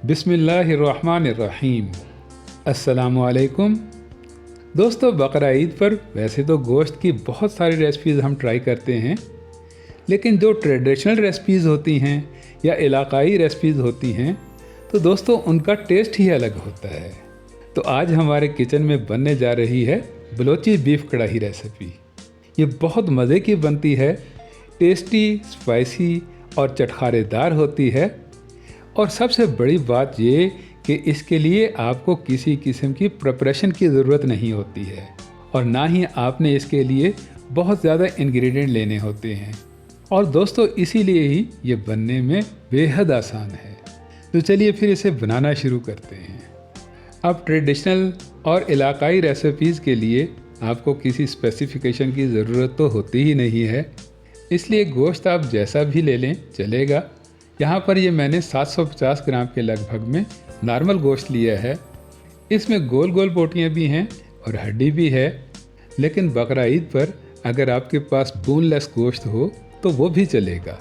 बिस्मिल्लाहिर्रहमानिर्रहीम। अस्सलामुअलैकुम। दोस्तों, बकरा ईद पर वैसे तो गोश्त की बहुत सारी रेसिपीज़ हम ट्राई करते हैं, लेकिन जो ट्रेडिशनल रेसिपीज़ होती हैं या इलाकाई रेसिपीज़ होती हैं तो दोस्तों उनका टेस्ट ही अलग होता है। तो आज हमारे किचन में बनने जा रही है बलोची बीफ कढ़ाई रेसिपी। ये बहुत मज़े की बनती है, टेस्टी, स्पाइसी और चटखारेदार होती है। और सबसे बड़ी बात ये कि इसके लिए आपको किसी किस्म की प्रिपरेशन की ज़रूरत नहीं होती है और ना ही आपने इसके लिए बहुत ज़्यादा इंग्रेडिएंट लेने होते हैं। और दोस्तों इसीलिए ही ये बनने में बेहद आसान है। तो चलिए फिर इसे बनाना शुरू करते हैं। अब ट्रेडिशनल और इलाकाई रेसिपीज़ के लिए आपको किसी स्पेसिफिकेशन की ज़रूरत तो होती ही नहीं है, इसलिए गोश्त आप जैसा भी ले लें चलेगा। यहाँ पर ये मैंने 750 ग्राम के लगभग में नॉर्मल गोश्त लिया है। इसमें गोल गोल बोटियाँ भी हैं और हड्डी भी है, लेकिन बकरा ईद पर अगर आपके पास बोनलेस गोश्त हो तो वो भी चलेगा।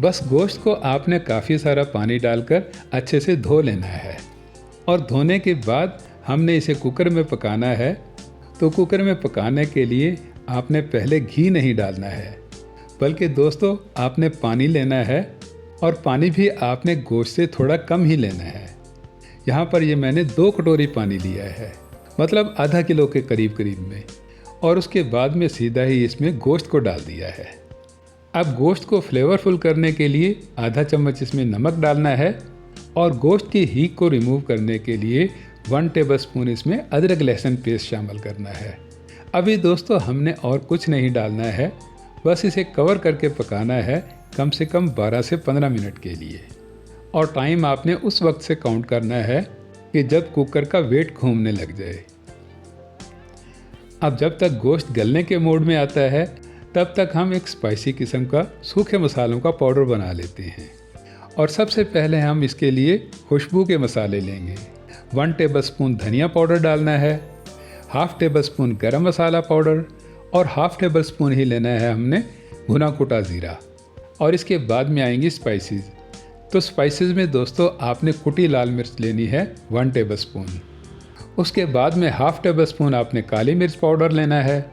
बस गोश्त को आपने काफ़ी सारा पानी डालकर अच्छे से धो लेना है और धोने के बाद हमने इसे कुकर में पकाना है। तो कुकर में पकाने के लिए आपने पहले घी नहीं डालना है, बल्कि दोस्तों आपने पानी लेना है और पानी भी आपने गोश्त से थोड़ा कम ही लेना है। यहाँ पर ये मैंने 2 कटोरी पानी लिया है, मतलब आधा किलो के करीब करीब में। और उसके बाद में सीधा ही इसमें गोश्त को डाल दिया है। अब गोश्त को फ्लेवरफुल करने के लिए आधा चम्मच इसमें नमक डालना है और गोश्त की हीक को रिमूव करने के लिए 1 टेबलस्पून इसमें अदरक लहसुन पेस्ट शामिल करना है। अभी दोस्तों हमने और कुछ नहीं डालना है, बस इसे कवर करके पकाना है कम से कम 12 से 15 मिनट के लिए। और टाइम आपने उस वक्त से काउंट करना है कि जब कुकर का वेट घूमने लग जाए। अब जब तक गोश्त गलने के मोड में आता है तब तक हम एक स्पाइसी किस्म का सूखे मसालों का पाउडर बना लेते हैं। और सबसे पहले हम इसके लिए खुशबू के मसाले लेंगे। 1 टेबलस्पून धनिया पाउडर डालना है, हाफ़ टेबलस्पून गरम मसाला पाउडर और हाफ़ टेबलस्पून ही लेना है हमने भुना कुटा ज़ीरा। और इसके बाद में आएंगी स्पाइसेस। तो स्पाइसेस में दोस्तों आपने कुटी लाल मिर्च लेनी है 1 टेबलस्पून। उसके बाद में हाफ़ टेबलस्पून आपने काली मिर्च पाउडर लेना है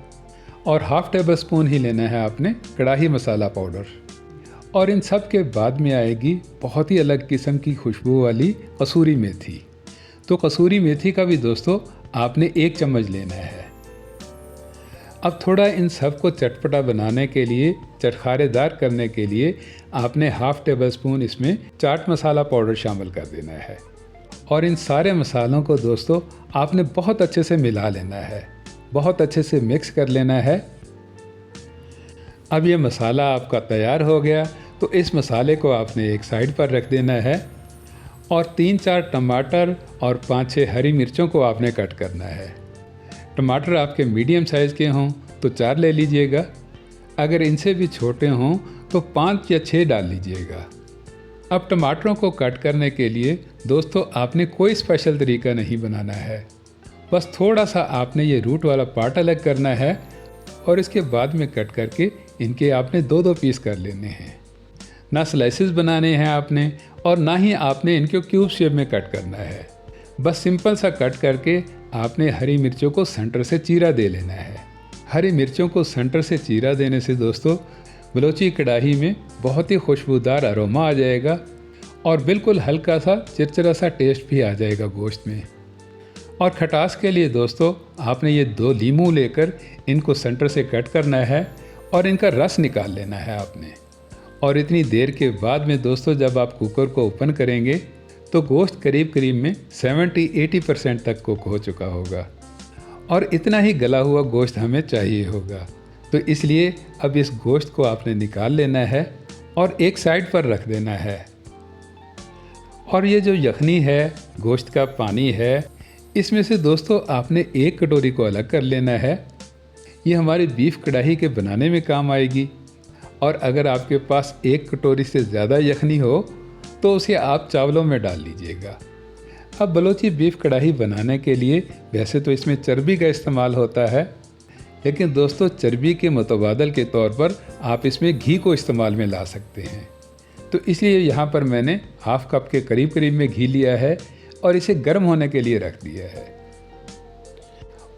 और हाफ़ टेबलस्पून ही लेना है आपने कढ़ाई मसाला पाउडर। और इन सब के बाद में आएगी बहुत ही अलग किस्म की खुशबू वाली कसूरी मेथी। तो कसूरी मेथी का भी दोस्तों आपने 1 चम्मच लेना है। अब थोड़ा इन सब को चटपटा बनाने के लिए, चटखारेदार करने के लिए आपने हाफ़ टेबलस्पून इसमें चाट मसाला पाउडर शामिल कर देना है। और इन सारे मसालों को दोस्तों आपने बहुत अच्छे से मिला लेना है, बहुत अच्छे से मिक्स कर लेना है। अब ये मसाला आपका तैयार हो गया, तो इस मसाले को आपने एक साइड पर रख देना है। और 3-4 टमाटर और 5-6 हरी मिर्चों को आपने कट करना है। टमाटर आपके मीडियम साइज़ के हों तो 4 ले लीजिएगा, अगर इनसे भी छोटे हों तो 5 या 6 डाल लीजिएगा। अब टमाटरों को कट करने के लिए दोस्तों आपने कोई स्पेशल तरीका नहीं बनाना है, बस थोड़ा सा आपने ये रूट वाला पार्ट अलग करना है और इसके बाद में कट करके इनके आपने 2-2 पीस कर लेने हैं। ना स्लाइसेस बनाने हैं आपने और ना ही आपने इनको क्यूब शेप में कट करना है। बस सिंपल सा कट करके आपने हरी मिर्चों को सेंटर से चीरा दे लेना है। हरी मिर्चों को सेंटर से चीरा देने से दोस्तों बलोची कढ़ाई में बहुत ही खुशबूदार अरोमा आ जाएगा और बिल्कुल हल्का सा चिरचिरा सा टेस्ट भी आ जाएगा गोश्त में। और खटास के लिए दोस्तों आपने ये 2 लीमू लेकर इनको सेंटर से कट करना है और इनका रस निकाल लेना है आपने। और इतनी देर के बाद में दोस्तों जब आप कुकर को ओपन करेंगे तो गोश्त करीब करीब में 70-80% तक कुक हो चुका होगा और इतना ही गला हुआ गोश्त हमें चाहिए होगा। तो इसलिए अब इस गोश्त को आपने निकाल लेना है और एक साइड पर रख देना है। और ये जो यखनी है, गोश्त का पानी है, इसमें से दोस्तों आपने 1 कटोरी को अलग कर लेना है। ये हमारी बीफ कढ़ाई के बनाने में काम आएगी। और अगर आपके पास 1 कटोरी से ज़्यादा यखनी हो तो उसे आप चावलों में डाल लीजिएगा। अब बलोची बीफ कढ़ाई बनाने के लिए वैसे तो इसमें चर्बी का इस्तेमाल होता है, लेकिन दोस्तों चर्बी के मुतबादल के तौर पर आप इसमें घी को इस्तेमाल में ला सकते हैं। तो इसलिए यहाँ पर मैंने हाफ कप के करीब करीब में घी लिया है और इसे गर्म होने के लिए रख दिया है।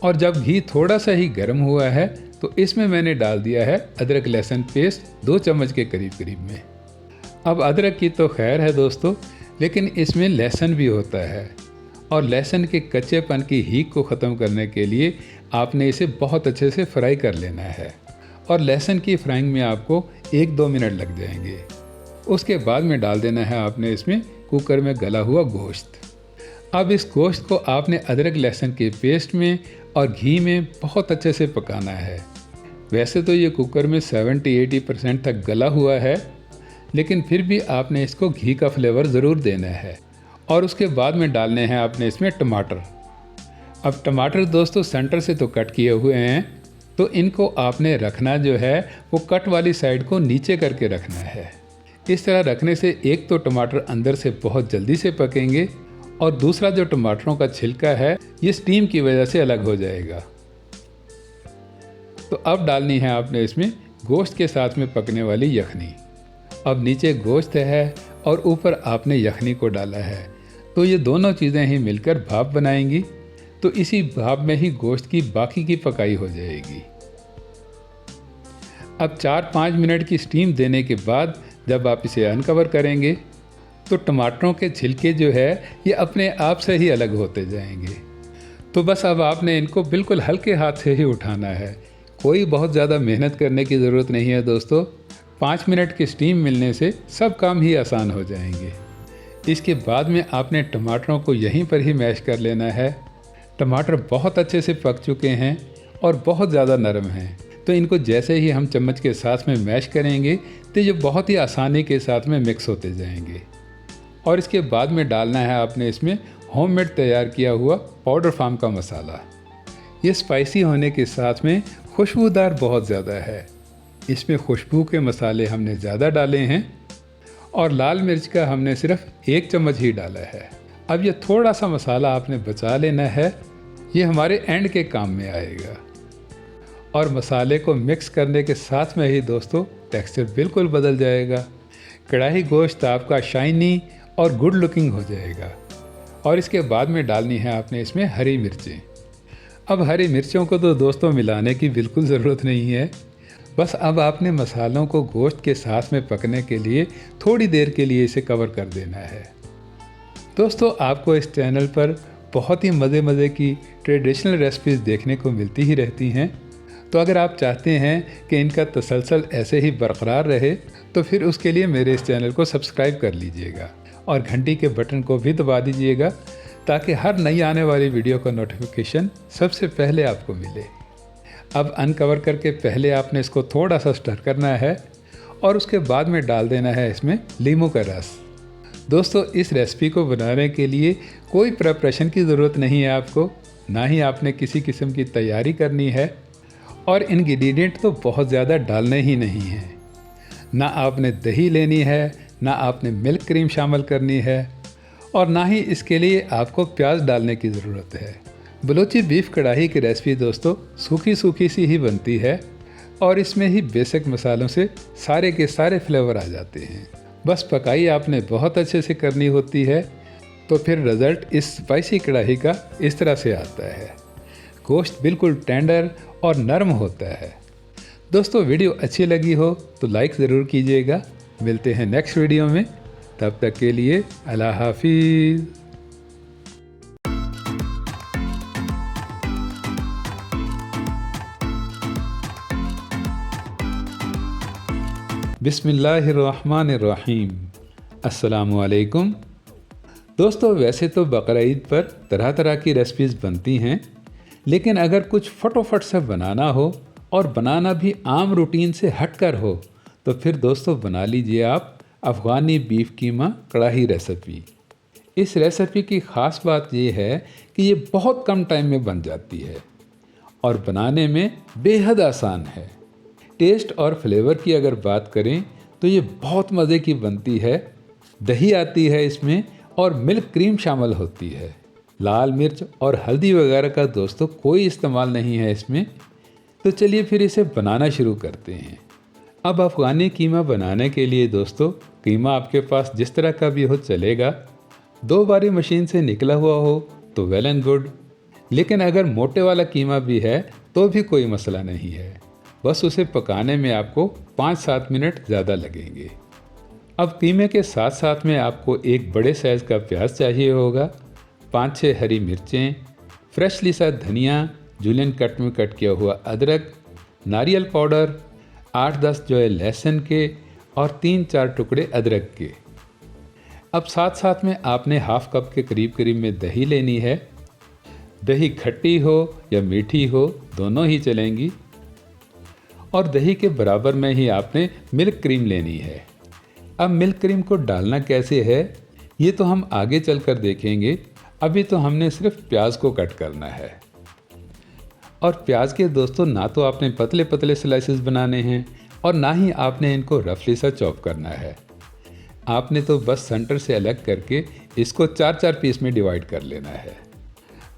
और जब घी थोड़ा सा ही गर्म हुआ है तो इसमें मैंने डाल दिया है अदरक लहसुन पेस्ट 2 चम्मच के करीब करीब में। अब अदरक की तो खैर है दोस्तों, लेकिन इसमें लहसुन भी होता है और लहसुन के कच्चेपन की हीक को ख़त्म करने के लिए आपने इसे बहुत अच्छे से फ्राई कर लेना है। और लहसुन की फ्राइंग में आपको 1-2 मिनट लग जाएंगे। उसके बाद में डाल देना है आपने इसमें कुकर में गला हुआ गोश्त। अब इस गोश्त को आपने अदरक लहसुन के पेस्ट में और घी में बहुत अच्छे से पकाना है। वैसे तो ये कुकर में 70-80% तक गला हुआ है, लेकिन फिर भी आपने इसको घी का फ्लेवर ज़रूर देना है। और उसके बाद में डालने हैं आपने इसमें टमाटर। अब टमाटर दोस्तों सेंटर से तो कट किए हुए हैं, तो इनको आपने रखना जो है वो कट वाली साइड को नीचे करके रखना है। इस तरह रखने से एक तो टमाटर अंदर से बहुत जल्दी से पकेंगे और दूसरा जो टमाटरों का छिलका है ये स्टीम की वजह से अलग हो जाएगा। तो अब डालनी है आपने इसमें गोश्त के साथ में पकने वाली यखनी। अब नीचे गोश्त है और ऊपर आपने यखनी को डाला है, तो ये दोनों चीज़ें ही मिलकर भाप बनाएंगी। तो इसी भाप में ही गोश्त की बाकी की पकाई हो जाएगी। अब 4-5 मिनट की स्टीम देने के बाद जब आप इसे अनकवर करेंगे तो टमाटरों के छिलके जो है ये अपने आप से ही अलग होते जाएंगे। तो बस अब आपने इनको बिल्कुल हल्के हाथ से ही उठाना है, कोई बहुत ज़्यादा मेहनत करने की ज़रूरत नहीं है दोस्तों। 5 मिनट की स्टीम मिलने से सब काम ही आसान हो जाएंगे। इसके बाद में आपने टमाटरों को यहीं पर ही मैश कर लेना है। टमाटर बहुत अच्छे से पक चुके हैं और बहुत ज़्यादा नरम हैं, तो इनको जैसे ही हम चम्मच के साथ में मैश करेंगे तो ये बहुत ही आसानी के साथ में मिक्स होते जाएंगे। और इसके बाद में डालना है आपने इसमें होममेड तैयार किया हुआ पाउडर फार्म का मसाला। ये स्पाइसी होने के साथ में खुशबूदार बहुत ज़्यादा है। इसमें खुशबू के मसाले हमने ज़्यादा डाले हैं और लाल मिर्च का हमने सिर्फ 1 चम्मच ही डाला है। अब ये थोड़ा सा मसाला आपने बचा लेना है, ये हमारे एंड के काम में आएगा। और मसाले को मिक्स करने के साथ में ही दोस्तों टेक्सचर बिल्कुल बदल जाएगा। कढ़ाई गोश्त आपका शाइनी और गुड लुकिंग हो जाएगा। और इसके बाद में डालनी है आपने इसमें हरी मिर्चें। अब हरी मिर्चों को तो दोस्तों मिलाने की बिल्कुल ज़रूरत नहीं है, बस अब आपने मसालों को गोश्त के साथ में पकने के लिए थोड़ी देर के लिए इसे कवर कर देना है। दोस्तों आपको इस चैनल पर बहुत ही मज़े की ट्रेडिशनल रेसिपीज़ देखने को मिलती ही रहती हैं, तो अगर आप चाहते हैं कि इनका तसलसल ऐसे ही बरकरार रहे तो फिर उसके लिए मेरे इस चैनल को सब्सक्राइब कर लीजिएगा और घंटी के बटन को भी दबा दीजिएगा ताकि हर नई आने वाली वीडियो का नोटिफिकेशन सबसे पहले आपको मिले। अब अनकवर करके पहले आपने इसको थोड़ा सा स्टर करना है और उसके बाद में डाल देना है इसमें नींबू का रस। दोस्तों इस रेसिपी को बनाने के लिए कोई प्रिपरेशन की ज़रूरत नहीं है आपको, ना ही आपने किसी किस्म की तैयारी करनी है और इंग्रेडिएंट तो बहुत ज़्यादा डालने ही नहीं हैं। ना आपने दही लेनी है, ना आपने मिल्क क्रीम शामिल करनी है और ना ही इसके लिए आपको प्याज डालने की ज़रूरत है। बलूची बीफ कढ़ाई की रेसिपी दोस्तों सूखी सी ही बनती है और इसमें ही बेसिक मसालों से सारे के सारे फ्लेवर आ जाते हैं। बस पकाई आपने बहुत अच्छे से करनी होती है तो फिर रिज़ल्ट इस स्पाइसी कढ़ाई का इस तरह से आता है। गोश्त बिल्कुल टेंडर और नरम होता है। दोस्तों वीडियो अच्छी लगी हो तो लाइक ज़रूर कीजिएगा। मिलते हैं नेक्स्ट वीडियो में, तब तक के लिए अल्लाह हाफिज़। बिस्मिल्लाहिर्रहमानिर्रहीम। अस्सलामुअलैकुम। दोस्तों वैसे तो बकरा ईद पर तरह तरह की रेसिपीज़ बनती हैं, लेकिन अगर कुछ फटोफट से बनाना हो और बनाना भी आम रूटीन से हटकर हो तो फिर दोस्तों बना लीजिए आप अफ़गानी बीफ कीमा कढ़ाई रेसिपी। इस रेसिपी की ख़ास बात ये है कि ये बहुत कम टाइम में बन जाती है और बनाने में बेहद आसान है। टेस्ट और फ्लेवर की अगर बात करें तो ये बहुत मज़े की बनती है। दही आती है इसमें और मिल्क क्रीम शामिल होती है। लाल मिर्च और हल्दी वगैरह का दोस्तों कोई इस्तेमाल नहीं है इसमें। तो चलिए फिर इसे बनाना शुरू करते हैं। अब अफ़गानी कीमा बनाने के लिए दोस्तों कीमा आपके पास जिस तरह का भी हो चलेगा। 2 बारी मशीन से निकला हुआ हो तो वेल एंड गुड, लेकिन अगर मोटे वाला कीमा भी है तो भी कोई मसला नहीं है। बस उसे पकाने में आपको 5-7 मिनट ज़्यादा लगेंगे। अब कीमे के साथ साथ में आपको एक बड़े साइज़ का प्याज चाहिए होगा, 5-6 हरी मिर्चें, फ्रेशली सा धनिया, जूलियन कट में कट किया हुआ अदरक, नारियल पाउडर, 8-10 जो है लहसुन के और 3-4 टुकड़े अदरक के। अब साथ साथ में आपने हाफ कप के करीब में दही लेनी है। दही खट्टी हो या मीठी हो दोनों ही चलेंगी। और दही के बराबर में ही आपने मिल्क क्रीम लेनी है। अब मिल्क क्रीम को डालना कैसे है ये तो हम आगे चलकर देखेंगे, अभी तो हमने सिर्फ प्याज को कट करना है। और प्याज के दोस्तों ना तो आपने पतले पतले स्लाइसेस बनाने हैं और ना ही आपने इनको रफली सा चॉप करना है। आपने तो बस सेंटर से अलग करके इसको 4-4 पीस में डिवाइड कर लेना है।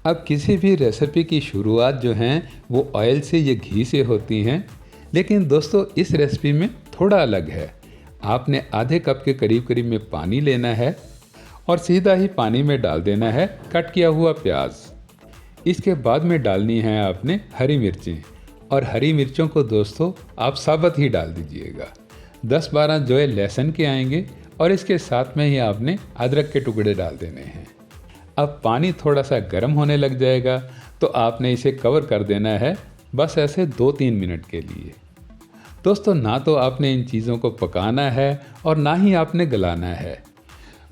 अब किसी भी रेसिपी की शुरुआत जो हैं वो ऑयल से या घी से होती हैं, लेकिन दोस्तों इस रेसिपी में थोड़ा अलग है। आपने आधे कप के करीब में पानी लेना है और सीधा ही पानी में डाल देना है कट किया हुआ प्याज। इसके बाद में डालनी है आपने हरी मिर्चें, और हरी मिर्चों को दोस्तों आप साबुत ही डाल दीजिएगा। 10-12 जो है लहसुन के आएंगे और इसके साथ में ही आपने अदरक के टुकड़े डाल देने हैं। अब पानी थोड़ा सा गर्म होने लग जाएगा तो आपने इसे कवर कर देना है, बस ऐसे 2-3 मिनट के लिए। दोस्तों ना तो आपने इन चीज़ों को पकाना है और ना ही आपने गलाना है,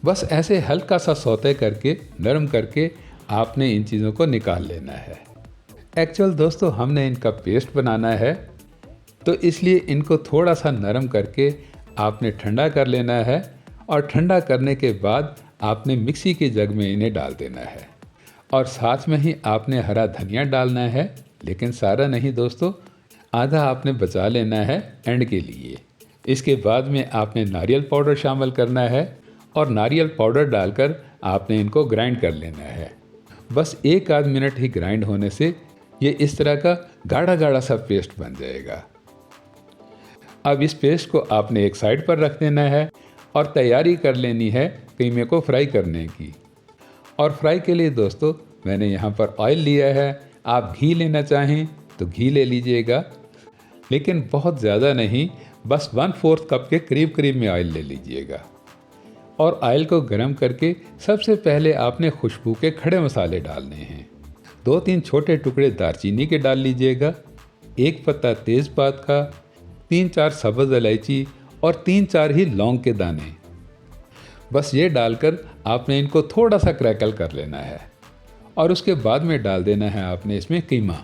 बस ऐसे हल्का सा सौते करके नरम करके आपने इन चीज़ों को निकाल लेना है। एक्चुअल दोस्तों हमने इनका पेस्ट बनाना है, तो इसलिए इनको थोड़ा सा नरम करके आपने ठंडा कर लेना है और ठंडा करने के बाद आपने मिक्सी के जग में इन्हें डाल देना है। और साथ में ही आपने हरा धनिया डालना है, लेकिन सारा नहीं दोस्तों, आधा आपने बचा लेना है एंड के लिए। इसके बाद में आपने नारियल पाउडर शामिल करना है और नारियल पाउडर डालकर आपने इनको ग्राइंड कर लेना है। बस 1-आध मिनट ही ग्राइंड होने से ये इस तरह का गाढ़ा गाढ़ा सा पेस्ट बन जाएगा। अब इस पेस्ट को आपने एक साइड पर रख देना है और तैयारी कर लेनी है कीमे को फ्राई करने की। और फ्राई के लिए दोस्तों मैंने यहाँ पर ऑयल लिया है, आप घी लेना चाहें तो घी ले लीजिएगा, लेकिन बहुत ज़्यादा नहीं, बस 1/4 कप के करीब में ऑयल ले लीजिएगा। और ऑयल को गर्म करके सबसे पहले आपने खुशबू के खड़े मसाले डालने हैं। 2-3 छोटे टुकड़े दालचीनी के डाल लीजिएगा, 1 पत्ता तेज़पात का, 3-4 सब्ज़ इलायची और 3-4 ही लौंग के दाने। बस ये डालकर आपने इनको थोड़ा सा क्रैकल कर लेना है और उसके बाद में डाल देना है आपने इसमें कीमा।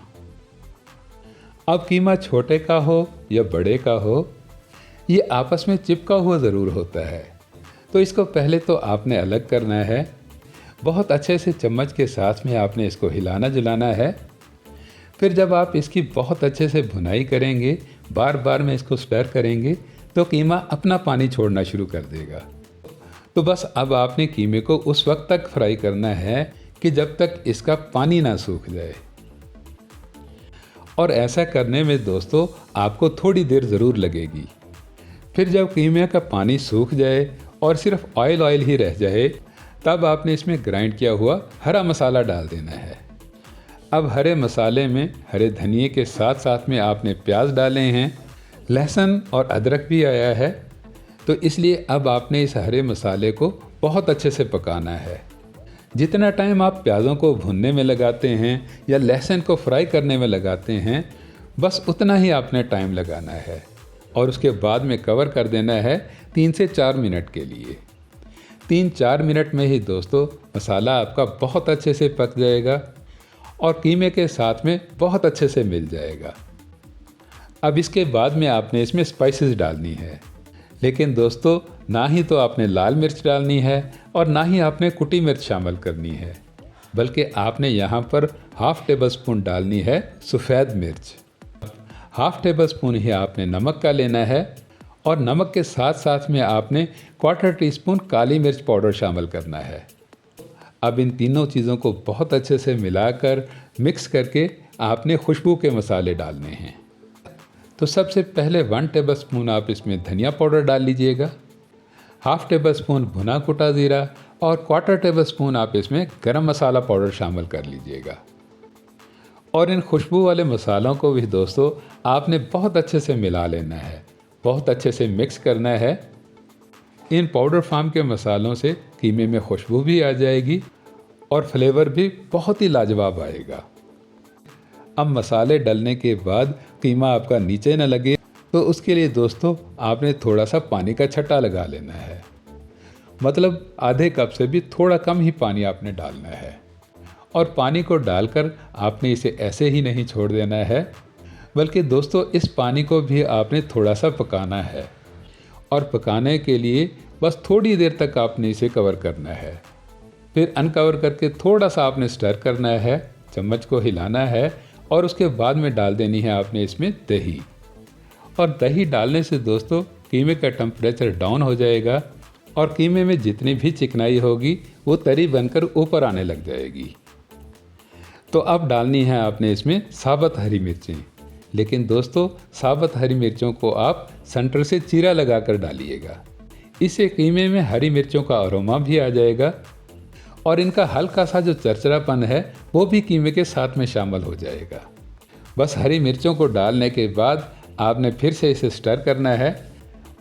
अब कीमा छोटे का हो या बड़े का हो, ये आपस में चिपका हुआ ज़रूर होता है, तो इसको पहले तो आपने अलग करना है। बहुत अच्छे से चम्मच के साथ में आपने इसको हिलाना जुलाना है। फिर जब आप इसकी बहुत अच्छे से भुनाई करेंगे, बार बार में इसको स्टर करेंगे, तो कीमा अपना पानी छोड़ना शुरू कर देगा। तो बस अब आपने कीमे को उस वक्त तक फ्राई करना है कि जब तक इसका पानी ना सूख जाए। और ऐसा करने में दोस्तों आपको थोड़ी देर ज़रूर लगेगी। फिर जब कीमे का पानी सूख जाए और सिर्फ ऑयल ही रह जाए, तब आपने इसमें ग्राइंड किया हुआ हरा मसाला डाल देना है। अब हरे मसाले में हरे धनिए के साथ साथ में आपने प्याज डाले हैं, लहसुन और अदरक भी आया है, तो इसलिए अब आपने इस हरे मसाले को बहुत अच्छे से पकाना है। जितना टाइम आप प्याज़ों को भुनने में लगाते हैं या लहसुन को फ्राई करने में लगाते हैं, बस उतना ही आपने टाइम लगाना है। और उसके बाद में कवर कर देना है 3 से 4 मिनट के लिए। 3-4 मिनट में ही दोस्तों मसाला आपका बहुत अच्छे से पक जाएगा और कीमे के साथ में बहुत अच्छे से मिल जाएगा। अब इसके बाद में आपने इसमें स्पाइसेस डालनी है, लेकिन दोस्तों ना ही तो आपने लाल मिर्च डालनी है और ना ही आपने कुटी मिर्च शामिल करनी है, बल्कि आपने यहाँ पर ½ टेबल स्पून डालनी है सफ़ेद मिर्च। ½ टेबल स्पून ही आपने नमक का लेना है और नमक के साथ साथ में आपने 1/4 टीस्पून काली मिर्च पाउडर शामिल करना है। अब इन तीनों चीज़ों को बहुत अच्छे से मिलाकर मिक्स करके आपने खुशबू के मसाले डालने हैं। तो सबसे पहले 1 टेबल स्पून आप इसमें धनिया पाउडर डाल लीजिएगा, हाफ टेबल स्पून भुना कुटा ज़ीरा और क्वार्टर टेबल स्पून आप इसमें गरम मसाला पाउडर शामिल कर लीजिएगा। और इन खुशबू वाले मसालों को भी दोस्तों आपने बहुत अच्छे से मिला लेना है, बहुत अच्छे से मिक्स करना है। इन पाउडर फार्म के मसालों से कीमे में खुशबू भी आ जाएगी और फ्लेवर भी बहुत ही लाजवाब आएगा। अब मसाले डलने के बाद कीमा आपका नीचे न लगे तो उसके लिए दोस्तों आपने थोड़ा सा पानी का छट्टा लगा लेना है। मतलब आधे कप से भी थोड़ा कम ही पानी आपने डालना है। और पानी को डालकर आपने इसे ऐसे ही नहीं छोड़ देना है, बल्कि दोस्तों इस पानी को भी आपने थोड़ा सा पकाना है। और पकाने के लिए बस थोड़ी देर तक आपने इसे कवर करना है। फिर अनकवर करके थोड़ा सा आपने स्टर करना है, चम्मच को हिलाना है और उसके बाद में डाल देनी है आपने इसमें दही। और दही डालने से दोस्तों कीमे का टेम्परेचर डाउन हो जाएगा और कीमे में जितनी भी चिकनाई होगी वो तरी बनकर ऊपर आने लग जाएगी। तो अब डालनी है आपने इसमें साबुत हरी मिर्चें, लेकिन दोस्तों साबुत हरी मिर्चों को आप सेंटर से चीरा लगाकर डालिएगा। इससे कीमे में हरी मिर्चों का अरोमा भी आ जाएगा और इनका हल्का सा जो चरचरापन है वो भी कीमे के साथ में शामिल हो जाएगा। बस हरी मिर्चों को डालने के बाद आपने फिर से इसे स्टर करना है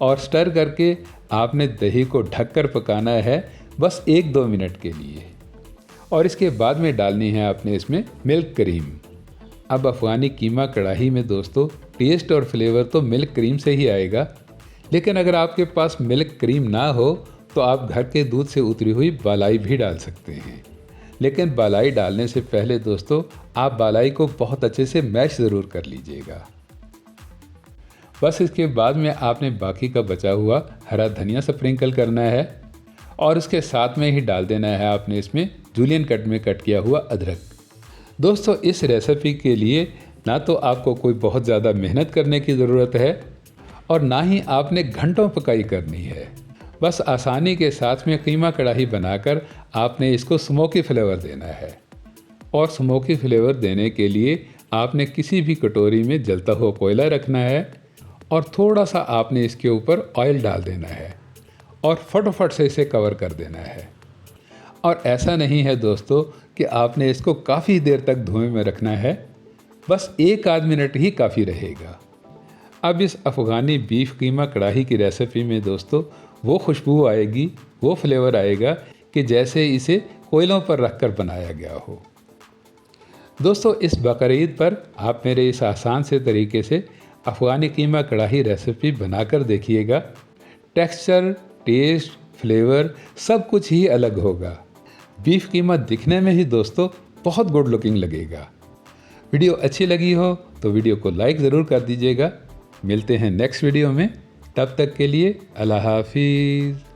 और स्टर करके आपने दही को ढककर पकाना है बस 1-2 मिनट के लिए। और इसके बाद में डालनी है आपने इसमें मिल्क क्रीम। अब अफ़गानी कीमा कढ़ाई में दोस्तों टेस्ट और फ्लेवर तो मिल्क क्रीम से ही आएगा, लेकिन अगर आपके पास मिल्क क्रीम ना हो तो आप घर के दूध से उतरी हुई बालाई भी डाल सकते हैं। लेकिन बालाई डालने से पहले दोस्तों आप बालाई को बहुत अच्छे से मैश ज़रूर कर लीजिएगा। बस इसके बाद में आपने बाकी का बचा हुआ हरा धनिया स्प्रिंकल करना है और उसके साथ में ही डाल देना है आपने इसमें जूलियन कट में कट किया हुआ अदरक। दोस्तों इस रेसिपी के लिए ना तो आपको कोई बहुत ज़्यादा मेहनत करने की ज़रूरत है और ना ही आपने घंटों पकाई करनी है। बस आसानी के साथ में कीमा कढ़ाई बनाकर आपने इसको स्मोकी फ्लेवर देना है। और स्मोकी फ्लेवर देने के लिए आपने किसी भी कटोरी में जलता हुआ कोयला रखना है और थोड़ा सा आपने इसके ऊपर ऑयल डाल देना है और फटाफट से इसे कवर कर देना है। और ऐसा नहीं है दोस्तों कि आपने इसको काफ़ी देर तक धुएं में रखना है, बस 1-8 मिनट ही काफ़ी रहेगा। अब इस अफ़गानी बीफ कीमा कढ़ाई की रेसिपी में दोस्तों वो खुशबू आएगी, वो फ्लेवर आएगा कि जैसे इसे कोयलों पर रखकर बनाया गया हो। दोस्तों इस बकरीद पर आप मेरे इस आसान से तरीके से अफ़गानी कीमा कढ़ाई रेसिपी बनाकर देखिएगा। टेक्सचर, टेस्ट, फ्लेवर सब कुछ ही अलग होगा। बीफ कीमा दिखने में ही दोस्तों बहुत गुड लुकिंग लगेगा। वीडियो अच्छी लगी हो तो वीडियो को लाइक ज़रूर कर दीजिएगा। मिलते हैं नेक्स्ट वीडियो में, तब तक के लिए अल्लाह हाफिज़।